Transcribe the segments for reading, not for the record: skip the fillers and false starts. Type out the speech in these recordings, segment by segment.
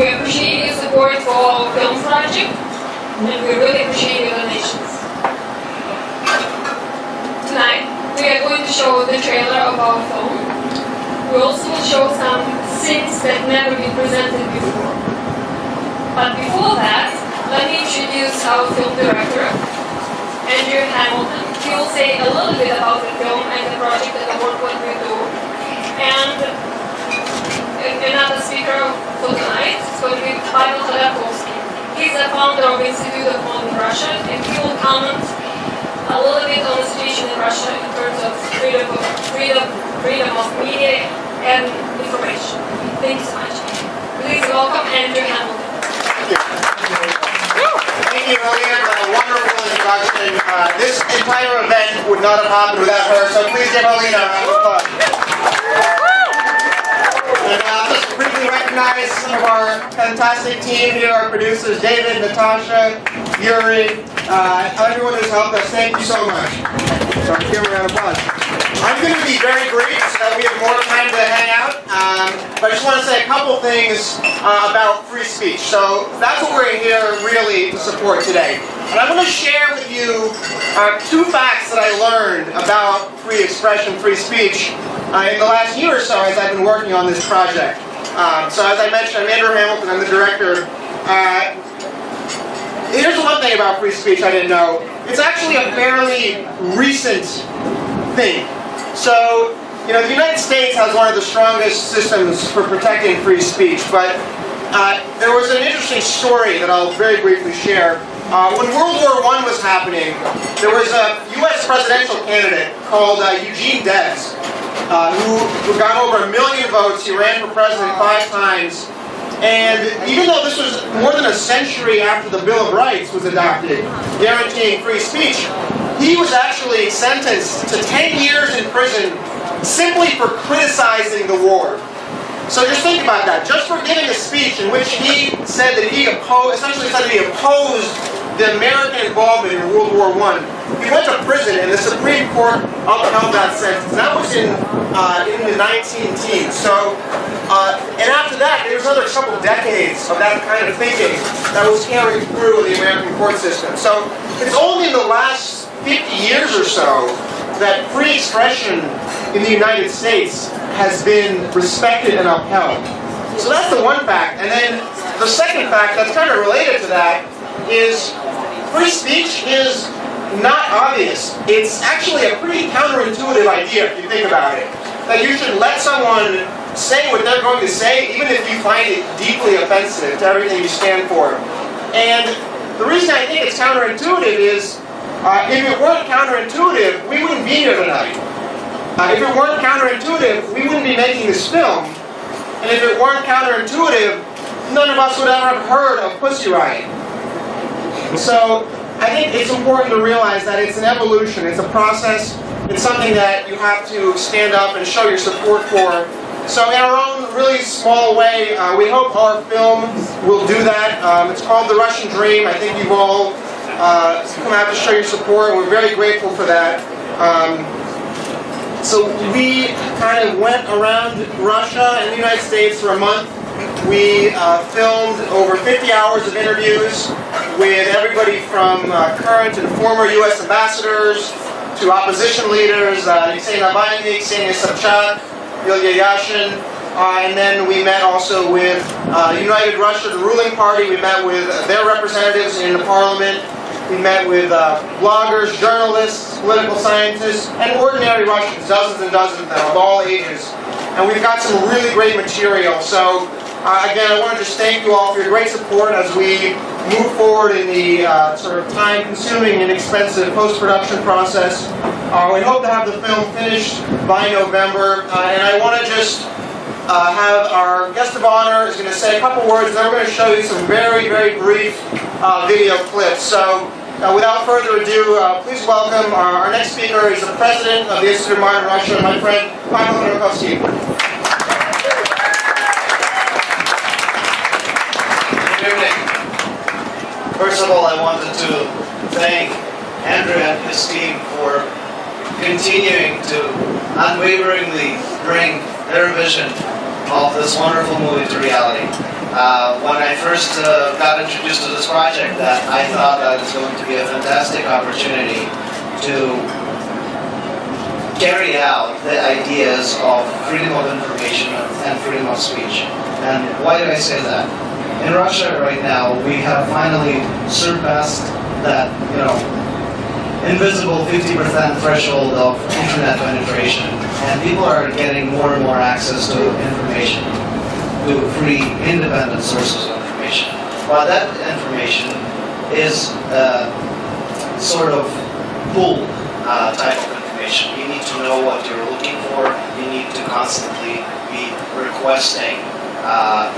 We appreciate your support for our film project, and we really appreciate your donations. Tonight, we are going to show the trailer of our film. We also will show some scenes that never been presented before. But before that, let me introduce our film director, Andrew Hamilton. He will say a little bit about the film and the project and the work what we do. And another speaker for tonight is going to be Pavel Khodorkovsky. He's the founder of Institute of Modern Russia, and he will comment a little bit on the situation in Russia in terms of freedom of media and information. Thank you so much. Please welcome Andrew Hamilton. Thank you, Alina, for a wonderful introduction. This entire event would not have happened without her, so please give Alina a round of applause. And let's briefly recognize some of our fantastic team here, our producers, David, Natasha, Yuri, everyone who's helped us. Thank you so much. So give a round of applause. I'm going to be very brief so that we have more time to hang out, but I just want to say a couple things about free speech. So that's what we're here really to support today. And I'm going to share with you two facts that I learned about free expression, free speech in the last year or so as I've been working on this project. So as I mentioned, I'm Andrew Hamilton, I'm the director. Here's one thing about free speech I didn't know. It's actually a fairly recent thing. So, you know, the United States has one of the strongest systems for protecting free speech, but there was an interesting story that I'll very briefly share. When World War I was happening, there was a U.S. presidential candidate called Eugene Debs, who got over 1 million votes. He ran for president 5 times. And even though this was more than a century after the Bill of Rights was adopted, guaranteeing free speech, he was actually sentenced to 10 years in prison simply for criticizing the war. So just think about that. Just for giving a speech in which he said that he essentially said that he opposed the American involvement in World War I. He went to prison, and the Supreme Court upheld that sentence. That was in the 19-teens. So, and after that, there was another couple decades of that kind of thinking that was carried through the American court system. So it's only in the last 50 years or so that free expression in the United States has been respected and upheld. So that's the one fact. And then the second fact that's kind of related to that is free speech is not obvious. It's actually a pretty counterintuitive idea if you think about it. That you should let someone say what they're going to say even if you find it deeply offensive to everything you stand for. And the reason I think it's counterintuitive is if it weren't counterintuitive, we wouldn't be here tonight. If it weren't counterintuitive, we wouldn't be making this film. And if it weren't counterintuitive, none of us would ever have heard of Pussy Riot. So I think it's important to realize that it's an evolution, it's a process, it's something that you have to stand up and show your support for. So in our own really small way, we hope our film will do that. It's called The Russian Dream. I think you've all come out to show your support, and we're very grateful for that. So we kind of went around Russia and the United States for a month. We filmed over 50 hours of interviews with everybody from current and former U.S. ambassadors to opposition leaders, Alexei Navalny, Ksenia Sobchak, Ilya Yashin, and then we met also with United Russia, the ruling party. We met with their representatives in the parliament. We met with bloggers, journalists, political scientists, and ordinary Russians, dozens and dozens of them, of all ages. And we've got some really great material. So again, I want to just thank you all for your great support as we move forward in the sort of time-consuming and expensive post-production process. We hope to have the film finished by November, and I want to just have our guest of honor is going to say a couple words, and then we're going to show you some very, very brief video clips. So without further ado, please welcome our next speaker. He's the president of the Institute of Modern Russia, my friend Pavel Khodorkovsky. Good evening. First of all, I wanted to thank Andrew and his team for continuing to unwaveringly bring their vision of this wonderful movie to reality. When I first got introduced to this project, that I thought that it was going to be a fantastic opportunity to carry out the ideas of freedom of information and freedom of speech. And why do I say that? In Russia right now, we have finally surpassed that, invisible 50% threshold of internet penetration, and people are getting more and more access to information, to free, independent sources of information. But that information is sort of pull type of information. You need to know what you're looking for. You need to constantly be requesting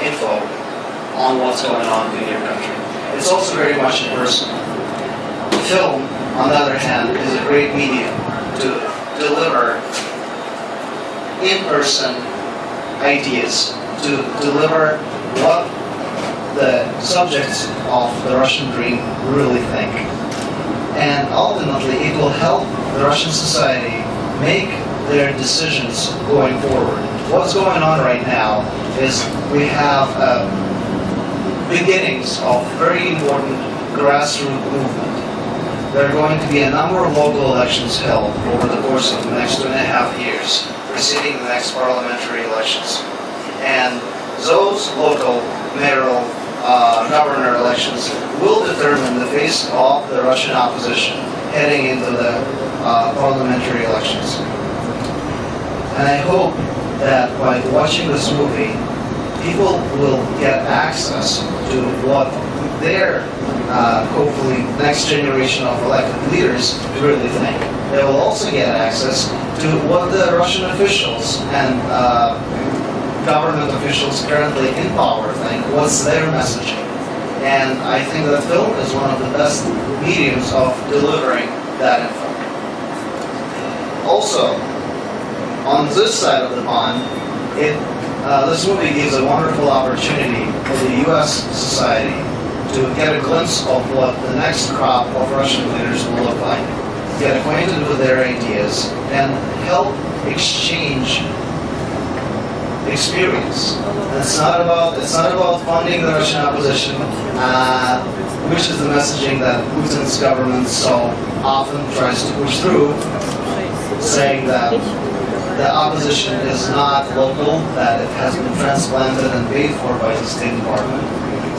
info on what's going on in your country. It's also very much impersonal. Film, on the other hand, is a great medium to deliver in-person ideas, to deliver what the subjects of the Russian dream really think. And ultimately, it will help the Russian society make their decisions going forward. What's going on right now is we have beginnings of very important grassroots movement. There are going to be a number of local elections held over the course of the next 2.5 years, preceding the next parliamentary elections. And those local mayoral governor elections will determine the face of the Russian opposition heading into the parliamentary elections. And I hope that by watching this movie, people will get access to what their, hopefully, next generation of elected leaders really think. They will also get access to what the Russian officials and government officials currently in power think, what's their messaging. And I think that film is one of the best mediums of delivering that info. Also, on this side of the pond, this movie gives a wonderful opportunity for the U.S. society to get a glimpse of what the next crop of Russian leaders will look like, get acquainted with their ideas, and help exchange experience. It's not about funding the Russian opposition, which is the messaging that Putin's government so often tries to push through, saying that the opposition is not local, that it has been transplanted and paid for by the State Department.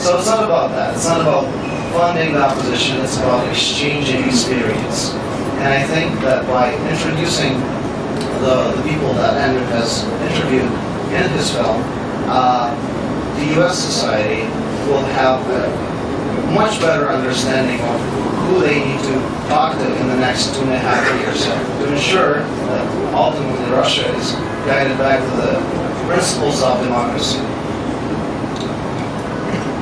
So it's not about that. It's not about funding the opposition, it's about exchanging experience. And I think that by introducing the people that Andrew has interviewed in his film, the U.S. society will have a much better understanding of who they need to talk to in the next 2.5 years to ensure that ultimately Russia is guided back to the principles of democracy.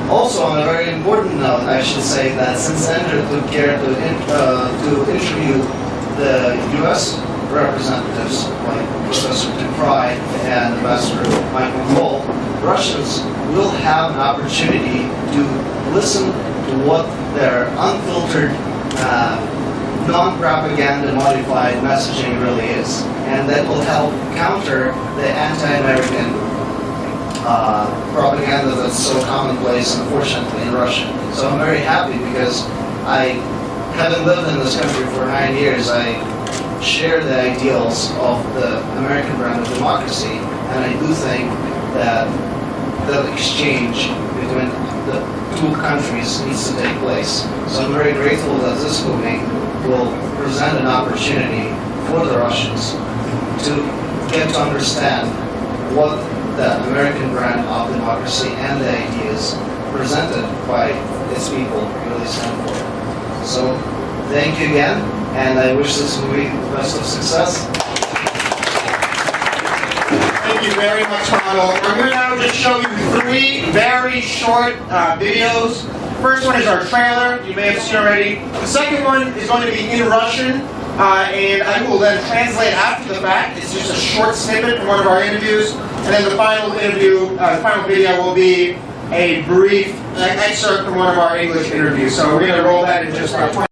Also, on a very important note, I should say that since Andrew took care to interview the U.S. representatives like Professor Dupri and Ambassador Michael Cole, Russians will have an opportunity to listen to what their unfiltered, non-propaganda modified messaging really is. And that will help counter the anti-American propaganda that's so commonplace, unfortunately, in Russia. So I'm very happy because having lived in this country for 9 years, I share the ideals of the American brand of democracy, and I do think that the exchange between the two countries needs to take place. So I'm very grateful that this movie will present an opportunity for the Russians to get to understand what the American brand of democracy and the ideas presented by its people really stand for. So thank you again, and I wish this movie the best of success. Thank you very much, Ronald. I'm going to now just show you 3 very short videos. The first one is our trailer, you may have seen already. The second one is going to be in Russian, and I will then translate after the fact. It's just a short snippet from one of our interviews. And then the final video will be a brief excerpt from one of our English interviews. So we're going to roll that in just about 20